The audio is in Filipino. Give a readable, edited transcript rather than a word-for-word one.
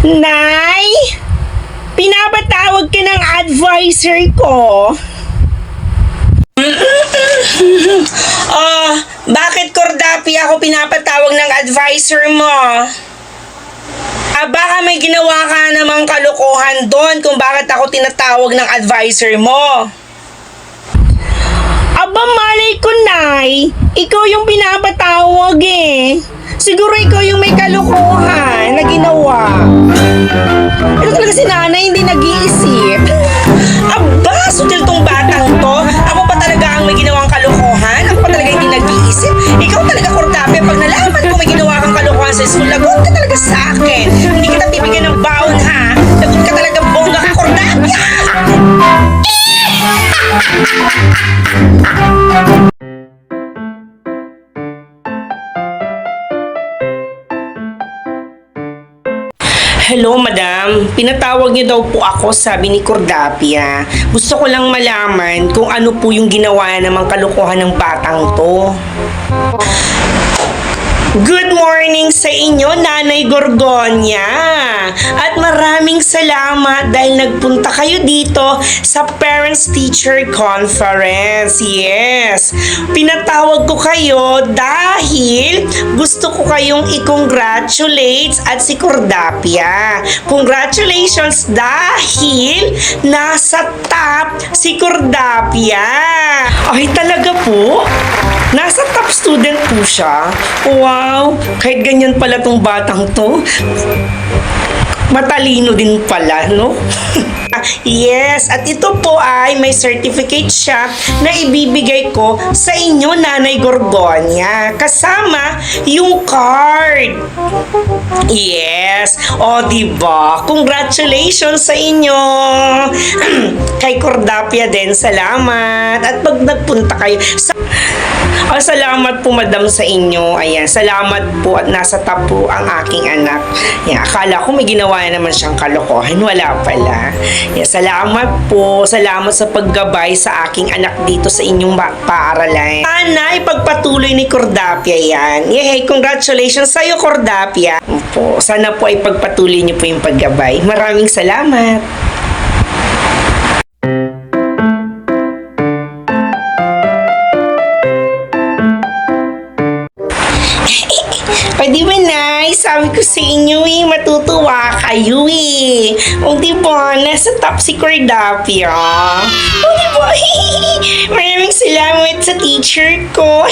Nay, pinapatawag ka ng advisor ko. Bakit Cordapi ako pinapatawag ng advisor mo? Baka may ginawa ka namang kalokohan doon kung bakit ako tinatawag ng advisor mo. Malay ko, Nay. Ikaw yung pinapatawag eh. Siguro ikaw yung may kalokohan na ginawa. Ito talaga si nanay, hindi nag-iisip. Sutil tong batang to. Ako pa talaga ang may ginawang kalokohan? Ako pa talaga hindi nag-iisip? Ikaw talaga, Cordapi, pag nalaman ko may ginawa kang kalokohan sa school, lagot ka talaga sa akin. Hindi kita bibigyan ng baon, ha? Lagot ka talaga, bongga ka, Cordapi! Hello, madam. Pinatawag niyo daw po ako, sabi ni Cordapia. Gusto ko lang malaman kung ano po yung ginawa namang kalokohan ng batang to. Good morning sa inyo, Nanay Gorgonya. At maraming salamat dahil nagpunta kayo dito sa Parents-Teacher Conference. Yes, pinatawag ko kayo dahil gusto ko kayong i-congratulate at si Cordapia. Congratulations dahil nasa top si Cordapia. Ay, talaga po? Nasa top student po siya? Wow! Kahit ganyan pala tong batang to. Matalino din pala, no? Yes, at ito po ay may certificate siya na ibibigay ko sa inyo, Nanay Gorgonya. Kasama yung card. Yes. O, diba? Congratulations sa inyo. Kay Cordapia din, salamat. At pag nagpunta kayo salamat po, madam, sa inyo. Ayan, salamat po at nasa top po ang aking anak. Yan, akala ko may ginawa naman siyang kalokohan. Wala pala. Yan, salamat po. Salamat sa paggabay sa aking anak dito sa inyong paaralan. Sana ipagpatuloy ni Cordapia yan. Yay, congratulations sa'yo, Cordapia. Po, sana po ay pagpatuloy niyo po yung paggabay. Maraming salamat. Di ba, Nay? Sabi ko sa inyo matutuwa kayo O, di ba? Nasa top si Cordapia. O, di ba? Maraming salamat sa teacher ko.